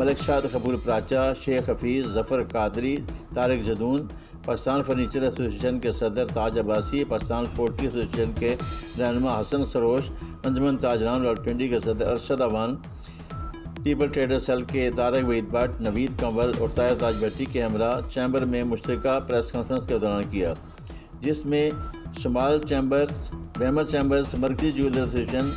ملک شاد قبول پراچا، شیخ حفیظ ظفر قادری، طارق جدون، پاکستان فرنیچر ایسوسی ایشن کے صدر تاج عباسی، پاکستان پولٹری ایسوسی ایشن کے رہنما حسن سروش، انجمن تاجران راولپنڈی کے صدر Arshad Awan, people trader cell کے طارق وحید بٹ، نوید کنول اور طاہر تاج بھٹی کے ہمراہ چیمبر میں مشترکہ پریس کانفرنس کے دوران کیا، جس میں شمال چیمبرز، بہمر چیمبرز، مرکزی جیولر ایسوسی ایشن،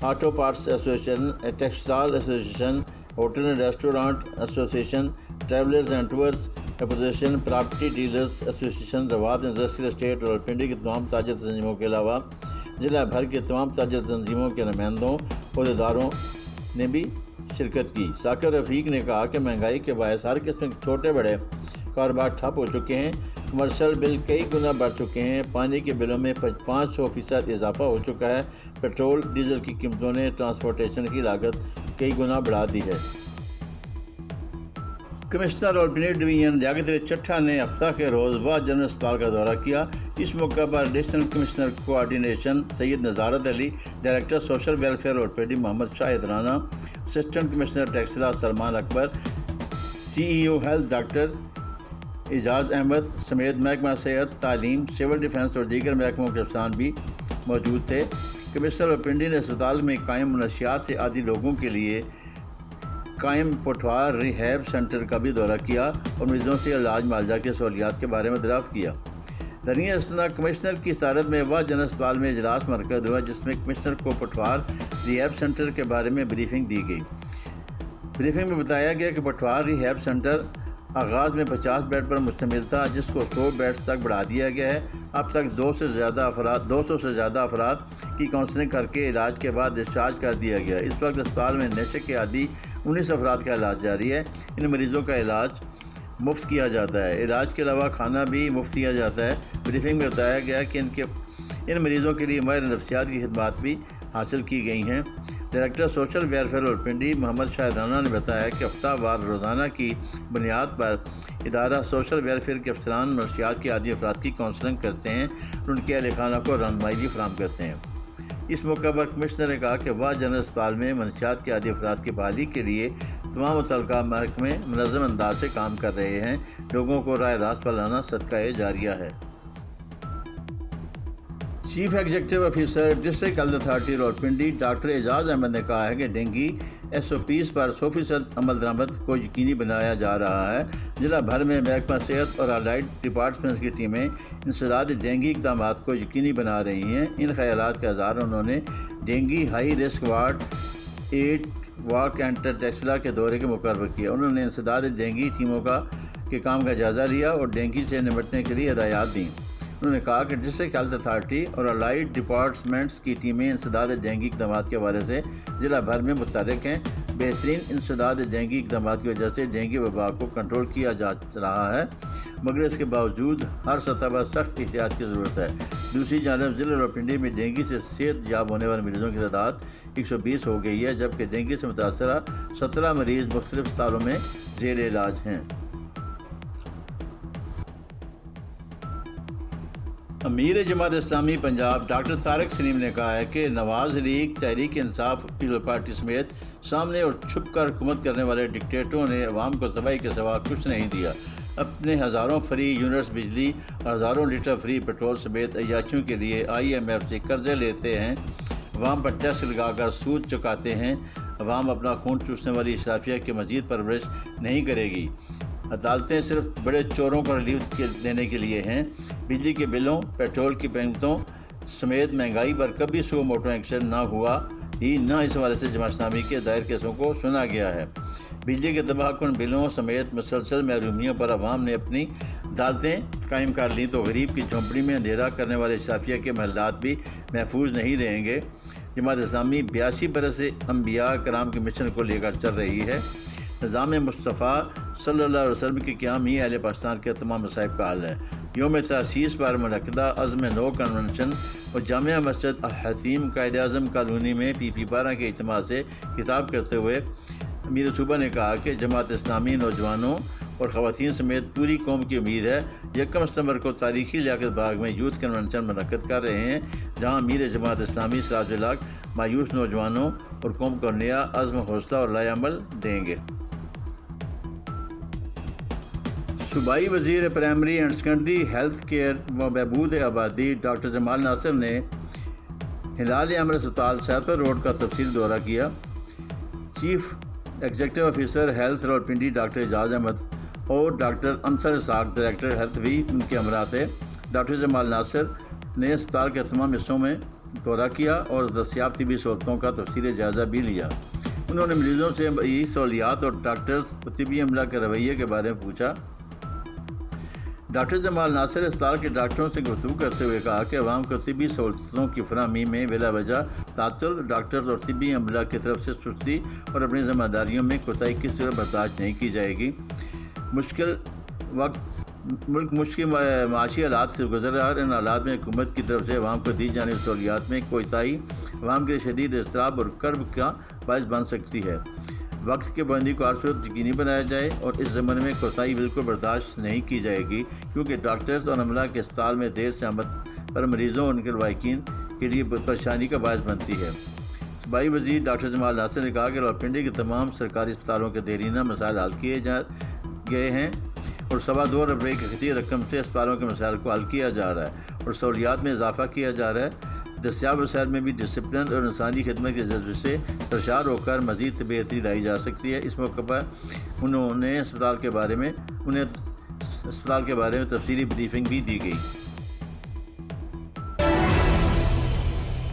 آٹو پارٹس ایسوسی ایشن، ٹیکسٹائل ایسوسی ایشن، hotel and restaurant association, travellers and tours association, property dealers association, رواد industrial estate Rawalpindi کی تمام تاجر تنظیموں کے علاوہ ضلع بھر کے تمام تاجر تنظیموں کے نمائندوں اور اداروں نے بھی شرکت کی۔ ثاقب رفیق نے کہا کہ مہنگائی کے باعث ہر قسم کے چھوٹے بڑے کاروبار ٹھپ ہو چکے ہیں، کمرشل بل کئی گنا بڑھ چکے ہیں، پانی کے بلوں میں 500% اضافہ ہو چکا ہے، پیٹرول ڈیزل کی قیمتوں نے ٹرانسپورٹیشن کی لاگت کئی گنا بڑھا دی ہے۔ کمشنر راولپنڈی ڈویژن لیاقت علی چٹھا نے ہفتہ کے روز واحد جنرل اسپتال کا دورہ کیا۔ اس موقع پر ایڈیشنل کمشنر کوآرڈینیشن سید نظارت علی، ڈائریکٹر سوشل ویلفیئر راولپنڈی محمد شاہد رانا، اسسٹنٹ کمشنر ٹیکسلا سلمان اکبر، سی ای O health doctor Ijaz Ahmad سمیت محکمہ صحت، تعلیم، سول ڈیفنس اور دیگر محکموں کے افسران بھی موجود تھے۔ کمشنر راولپنڈی نے اسپتال میں قائم منشیات سے عادی لوگوں کے لیے قائم پٹھوار ریہیب سینٹر کا بھی دورہ کیا اور مریضوں سے علاج معالجہ کی سہولیات کے بارے میں دریافت کیا۔ درمیان اثنا کمشنر کی صدارت میں واحد جنرل اسپتال میں اجلاس منعقد ہوا، جس میں کمشنر کو پٹھوار ریہیب سینٹر کے بارے میں بریفنگ دی گئی۔ بریفنگ میں بتایا گیا کہ پٹھوار ریہیب سینٹر آغاز میں 50 بیڈ پر مشتمل تھا، جس کو 100 بیڈز تک بڑھا دیا گیا ہے۔ اب تک 200 سے زیادہ افراد کی کاؤنسلنگ کر کے علاج کے بعد ڈسچارج کر دیا گیا۔ اس وقت اسپتال میں نشے کے عادی 19 افراد کا علاج جاری ہے۔ ان مریضوں کا علاج مفت کیا جاتا ہے، علاج کے علاوہ کھانا بھی مفت دیا جاتا ہے۔ بریفنگ میں بتایا گیا کہ ان مریضوں کے لیے ماہر نفسیات کی خدمات بھی حاصل کی گئی ہیں۔ ڈائریکٹر سوشل ویلفیئر راولپنڈی محمد شاہد رانا نے بتایا کہ ہفتہ وار روزانہ کی بنیاد پر ادارہ سوشل ویلفیئر کے افسران منشیات کے عادی افراد کی کاؤنسلنگ کرتے ہیں اور ان کے اہل خانہ کو رہنمائی بھی فراہم کرتے ہیں۔ اس موقع پر کمشنر نے کہا کہ واحد جنرل اسپتال میں منشیات کے عادی افراد کی بحالی کے لیے تمام متعلقہ محکمے منظم انداز سے کام کر رہے ہیں۔ لوگوں کو راہ راست پر لانا صدقہ جاریہ ہے۔ Chief executive officer district health authority Rawalpindi doctor Ijaz Ahmed نے کہا ہے کہ ڈینگی SOPs پر 100% عمل درآمد کو یقینی بنایا جا رہا ہے۔ ضلع بھر میں محکمہ صحت اور الائڈ ڈپارٹمنٹس کی ٹیمیں انسداد ڈینگی اقدامات کو یقینی بنا رہی ہیں۔ ان خیالات کا اظہار انہوں نے dengue high risk ward 8 walk enter Taxila کے دورے کے موقع پر کیا۔ انہوں نے انسداد ڈینگی ٹیموں کے کام کا جائزہ لیا اور ڈینگی سے نمٹنے کے لیے ہدایات دیں۔ انہوں نے کہا کہ ڈسٹرکٹ ہیلتھ اتھارٹی اور الائڈ ڈپارٹمنٹس کی ٹیمیں انسداد ڈینگی اقدامات کے حوالے سے ضلع بھر میں متحرک ہیں۔ بہترین انسداد ڈینگی اقدامات کی وجہ سے ڈینگی وبا کو کنٹرول کیا جا رہا ہے، مگر اس کے باوجود ہر سطح پر سخت احتیاط کی ضرورت ہے۔ دوسری جانب ضلع راولپنڈی میں ڈینگی سے صحت یاب ہونے والے مریضوں کی تعداد 120 ہو گئی ہے، جبکہ ڈینگی سے متاثرہ 17 مریض مختلف اسپتالوں میں زیر علاج ہیں۔ امیر جماعت اسلامی پنجاب ڈاکٹر طارق سلیم نے کہا ہے کہ نواز league, Tehreek Insaf, Peoples party سمیت سامنے اور چھپ کر حکومت کرنے والے ڈکٹیٹروں نے عوام کو تباہی کے سوا کچھ نہیں دیا۔ اپنے ہزاروں فری یونٹس بجلی اور ہزاروں لیٹر فری پیٹرول سمیت عیاشیوں کے لیے IMF سے قرضے لیتے ہیں، عوام پر ٹیکس لگا کر سود چکاتے ہیں۔ عوام اپنا خون چوسنے والی اشرافیہ کی مزید پرورش نہیں کرے گی۔ عدالتیں صرف بڑے چوروں کو ریلیف دینے کے لیے ہیں۔ بجلی کے بلوں، پیٹرول کی قیمتوں سمیت مہنگائی پر کبھی سو موٹو ایکشن نہ ہوا ہی نہ اس حوالے سے جماعت اسلامی کے دائر کیسوں کو سنا گیا ہے۔ بجلی کے تباہ کن بلوں سمیت مسلسل محرومیوں پر عوام نے اپنی عدالتیں قائم کر لیں تو غریب کی جھونپڑی میں اندھیرا کرنے والے اشرافیہ کے محلات بھی محفوظ نہیں رہیں گے۔ جماعت اسلامی 82 برس سے انبیاء کرام کے مشن کو لے کر چل رہی ہے۔ نظام مصطفیٰ صلی اللہ علیہ وسلم کی قیام ہی اہل پاکستان کے تمام مصائب کا حل ہے۔ یوم تاسیس پر منعقدہ عزم نو کنونشن اور جامعہ مسجد الحتیم قائد اعظم کالونی میں PP 12 کے اجتماع سے خطاب کرتے ہوئے امیر صوبہ نے کہا کہ جماعت اسلامی نوجوانوں اور خواتین سمیت پوری قوم کی امید ہے۔ 1 ستمبر کو تاریخی لیاقت باغ میں یوتھ کنونشن منعقد کر رہے ہیں، جہاں امیر جماعت اسلامی سراج الحق مایوس نوجوانوں اور قوم کو نیا عزم، حوصلہ اور لائے عمل دیں گے۔ صوبائی وزیر primary and secondary health care و بہبود آبادی ڈاکٹر جمال ناصر نے ہلال احمر اسپتال سیدپور روڈ کا تفصیلی دورہ کیا۔ Chief executive officer health Rawalpindi doctor Ijaz Ahmed اور doctor Amsar Ishaq director health بھی ان کے ہمراہ تھے۔ ڈاکٹر جمال ناصر نے اسپتال کے تمام حصوں میں دورہ کیا اور دستیاب طبی سہولتوں کا تفصیلی جائزہ بھی لیا۔ انہوں نے مریضوں سے یہ سہولیات اور ڈاکٹرز و طبی عملہ کے رویے کے بارے میں پوچھا۔ ڈاکٹر جمال ناصر اسپتال کے ڈاکٹروں سے گفتگو کرتے ہوئے کہا کہ عوام کو طبی سہولتوں کی فراہمی میں بلا وجہ تعطل، ڈاکٹرز اور طبی عملہ کی طرف سے سستی اور اپنی ذمہ داریوں میں کوتاہی کس طرح برداشت نہیں کی جائے گی۔ ملک مشکل معاشی حالات سے گزر رہا ہے اور ان حالات میں حکومت کی طرف سے عوام کو دی جانے والی سہولیات میں کوتاہی عوام کے شدید اضطراب اور کرب کا باعث بن سکتی ہے۔ وقت کی پابندی کو ہر صورت یقینی بنایا جائے اور اس زمانے میں کوتاہی بالکل برداشت نہیں کی جائے گی، کیونکہ ڈاکٹرز اور عملہ کے اسپتال میں دیر سے آمد پر مریضوں اور ان کے لواحقین کے لیے پریشانی کا باعث بنتی ہے۔ صوبائی وزیر ڈاکٹر جمال ناصر نے کہا کہ راولپنڈی کے تمام سرکاری اسپتالوں کے دیرینہ مسائل حل کیے گئے ہیں اور 2.25 ارب روپے کی خطی رقم سے اسپتالوں کے مسائل کو حل کیا جا رہا ہے اور سہولیات میں اضافہ کیا جا رہا ہے۔ دستیاب وسائل میں بھی ڈسپلن اور انسانی خدمت کے جذبے سے سرشار ہو کر مزید بہتری لائی جا سکتی ہے۔ اس موقع پر انہیں اسپتال کے بارے میں تفصیلی بریفنگ بھی دی گئی۔